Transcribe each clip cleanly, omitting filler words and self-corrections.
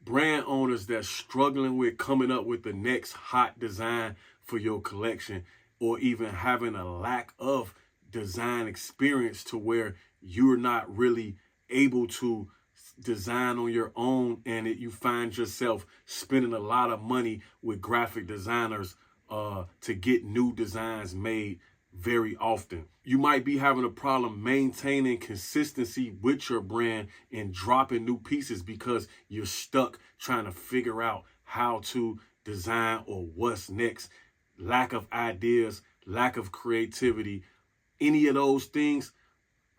brand owners that's struggling with coming up with the next hot design for your collection, or even having a lack of design experience to where you're not really able to design on your own, and you find yourself spending a lot of money with graphic designers to get new designs made very often. You might be having a problem maintaining consistency with your brand and dropping new pieces because you're stuck trying to figure out how to design or what's next. Lack of ideas, lack of creativity, any of those things,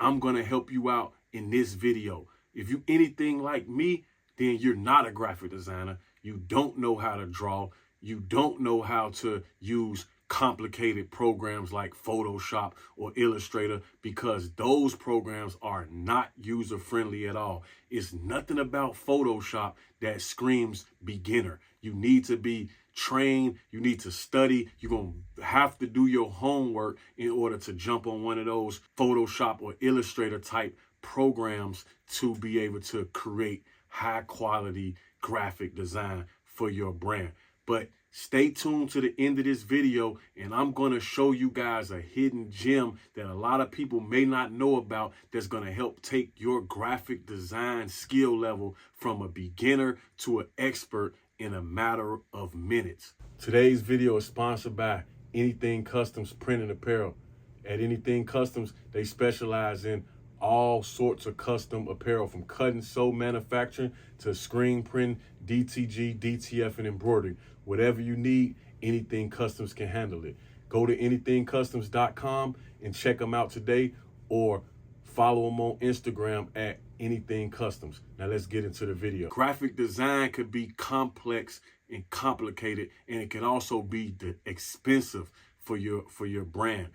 I'm going to help you out in this video. If you anything like me, then you're not a graphic designer. You don't know how to draw. You don't know how to use complicated programs like Photoshop or Illustrator, because those programs are not user-friendly at all. It's nothing about Photoshop that screams beginner. You need to be trained. You need to study. You're going to have to do your homework in order to jump on one of those Photoshop or Illustrator type programs to be able to create high quality graphic design for your brand. But stay tuned to the end of this video, and I'm going to show you guys a hidden gem that a lot of people may not know about that's going to help take your graphic design skill level from a beginner to an expert in a matter of minutes. Today's video is sponsored by Anything Customs Printing Apparel. At Anything Customs, they specialize in all sorts of custom apparel, from cut and sew manufacturing to screen print, DTG, DTF, and embroidery. Whatever you need, Anything Customs can handle it. Go to anythingcustoms.com and check them out today, or follow them on Instagram at Anything Customs. Now let's get into the video. Graphic design could be complex and complicated, and it can also be expensive for your brand.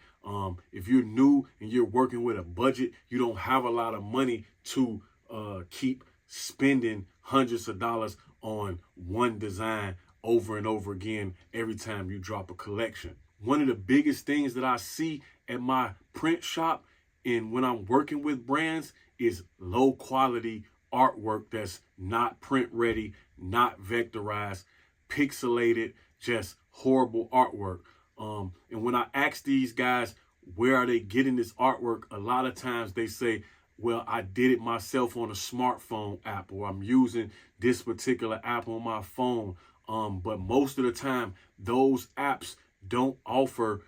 If you're new and you're working with a budget, you don't have a lot of money to keep spending hundreds of dollars on one design over and over again every time you drop a collection. One of the biggest things that I see at my print shop and when I'm working with brands is low quality artwork that's not print ready, not vectorized, pixelated, just horrible artwork. And when I ask these guys, where are they getting this artwork? A lot of times they say, well, I did it myself on a smartphone app, or I'm using this particular app on my phone. But most of the time, those apps don't offer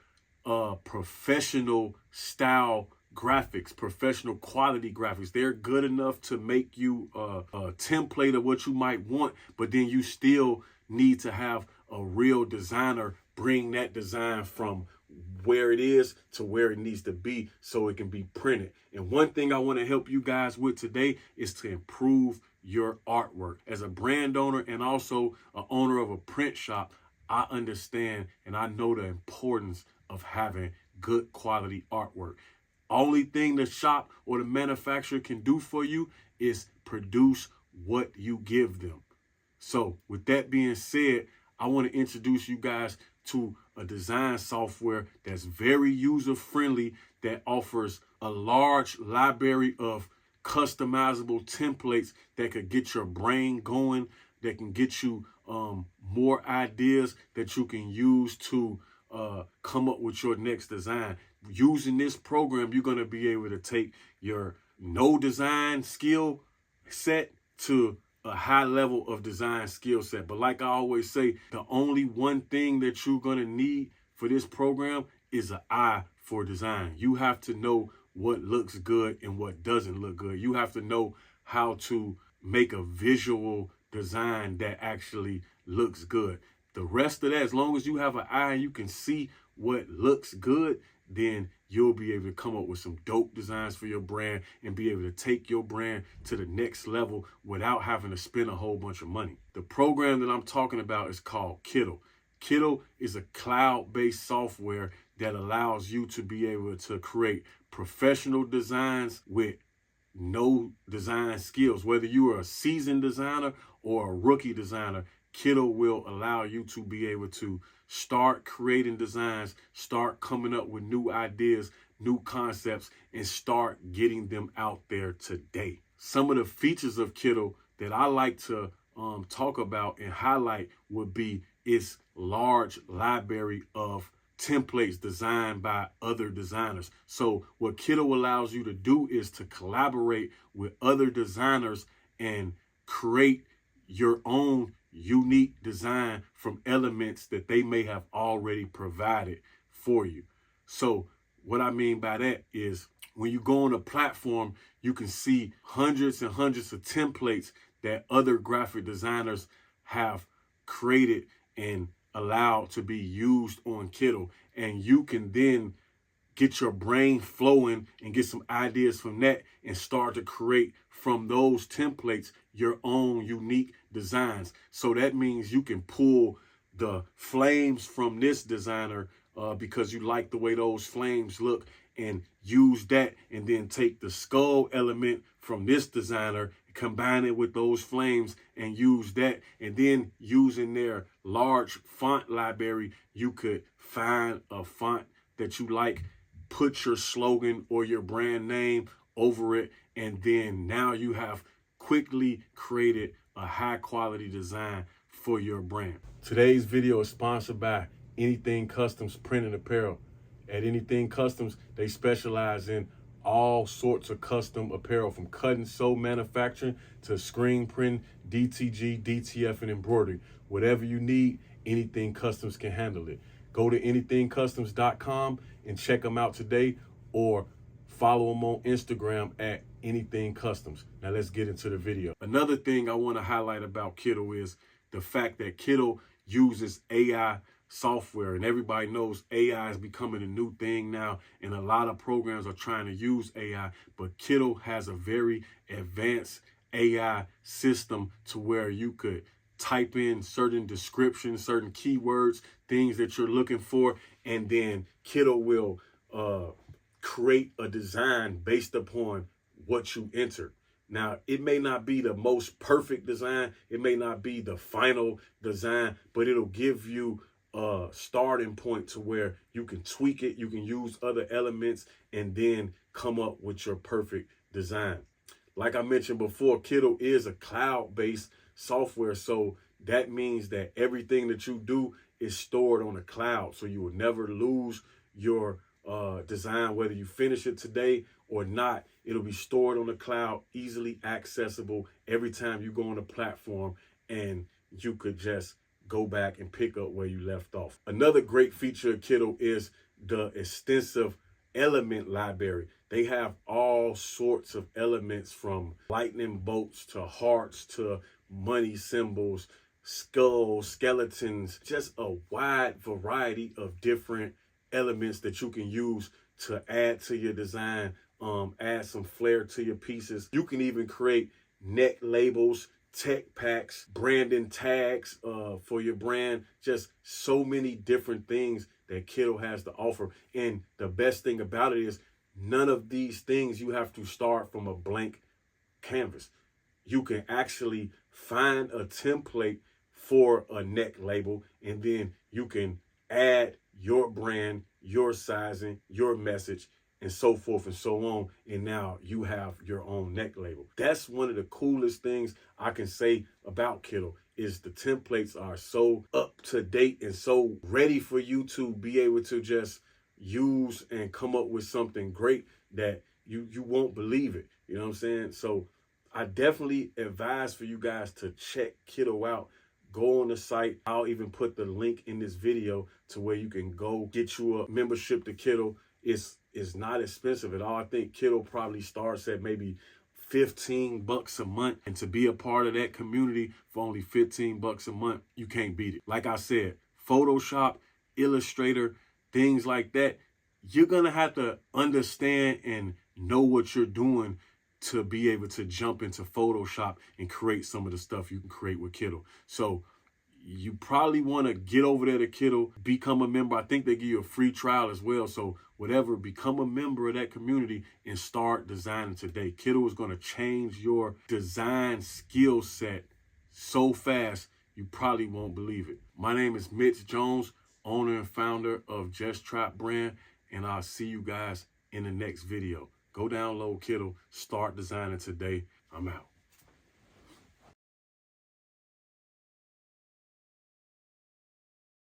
professional style graphics, professional quality graphics. They're good enough to make you a template of what you might want, but then you still need to have a real designer bring that design from where it is to where it needs to be so it can be printed. And one thing I want to help you guys with today is to improve your artwork. As a brand owner and also an owner of a print shop, I understand and I know the importance of having good quality artwork. Only thing the shop or the manufacturer can do for you is produce what you give them. So with that being said, I want to introduce you guys to a design software that's very user-friendly, that offers a large library of customizable templates that could get your brain going, that can get you more ideas that you can use to come up with your next design. Using this program, you're going to be able to take your no design skill set to a high level of design skill set. But like I always say, the only one thing that you're going to need for this program is an eye for design. You have to know what looks good and what doesn't look good. You have to know how to make a visual design that actually looks good. The rest of that, as long as you have an eye and you can see what looks good, then you'll be able to come up with some dope designs for your brand and be able to take your brand to the next level without having to spend a whole bunch of money. The program that I'm talking about is called Kittl. Kittl is a cloud-based software that allows you to be able to create professional designs with no design skills. Whether you are a seasoned designer or a rookie designer, Kittl will allow you to be able to start creating designs, start coming up with new ideas, new concepts, and start getting them out there today. Some of the features of Kittl that I like to talk about and highlight would be its large library of templates designed by other designers. So what Kittl allows you to do is to collaborate with other designers and create your own unique design from elements that they may have already provided for you. So what I mean by that is when you go on a platform, you can see hundreds and hundreds of templates that other graphic designers have created and allowed to be used on Kittl. And you can then get your brain flowing and get some ideas from that and start to create from those templates your own unique designs. So that means you can pull the flames from this designer because you like the way those flames look, and use that, and then take the skull element from this designer, combine it with those flames and use that. And then using their large font library, you could find a font that you like, put your slogan or your brand name over it, and then now you have quickly created a high quality design for your brand. Today's video is sponsored by Anything Customs Print and Apparel. At Anything Customs, they specialize in all sorts of custom apparel, from cut and sew manufacturing to screen print, DTG, DTF, and embroidery. Whatever you need, Anything Customs can handle it. Go to anythingcustoms.com and check them out today, or follow them on Instagram at Anything Customs. Now let's get into the video. Another thing I want to highlight about Kittl is the fact that Kittl uses AI software, and everybody knows AI is becoming a new thing now, and a lot of programs are trying to use AI, but Kittl has a very advanced AI system to where you could type in certain descriptions, certain keywords, things that you're looking for, and then Kittl will create a design based upon what you enter. Now, it may not be the most perfect design, it may not be the final design, but it'll give you a starting point to where you can tweak it, you can use other elements, and then come up with your perfect design. Like I mentioned before, Kittl is a cloud-based software, so that means that everything that you do is stored on a cloud, so you will never lose your design, whether you finish it today or not. It'll be stored on the cloud, easily accessible every time you go on a platform, and you could just go back and pick up where you left off. Another great feature of Kittl is the extensive element library. They have all sorts of elements, from lightning bolts to hearts to money symbols, skulls, skeletons, just a wide variety of different elements that you can use to add to your design, add some flair to your pieces. You can even create neck labels, tech packs, branding tags for your brand, just so many different things that Kittl has to offer. And the best thing about it is none of these things you have to start from a blank canvas. You can actually find a template for a neck label, and then you can add your brand, your sizing, your message, and so forth and so on, and now you have your own neck label. That's one of the coolest things I can say about Kittl, is the templates are so up to date and so ready for you to be able to just use and come up with something great that you won't believe it. You know what I'm saying? So I definitely advise for you guys to check Kittl out. Go on the site. I'll even put the link in this video to where you can go get you a membership to Kittl. It's not expensive at all. I think Kittl probably starts at maybe $15 a month, and to be a part of that community for only $15 a month, you can't beat it. Like I said, Photoshop, Illustrator, things like that, you're gonna have to understand and know what you're doing to be able to jump into Photoshop and create some of the stuff you can create with Kittl. So you probably want to get over there to Kittl, become a member. I think they give you a free trial as well. So whatever, become a member of that community and start designing today. Kittl is going to change your design skill set so fast, you probably won't believe it. My name is Mitch Jones, owner and founder of Just Trap Brand, and I'll see you guys in the next video. Go download Kittl, start designing today. I'm out.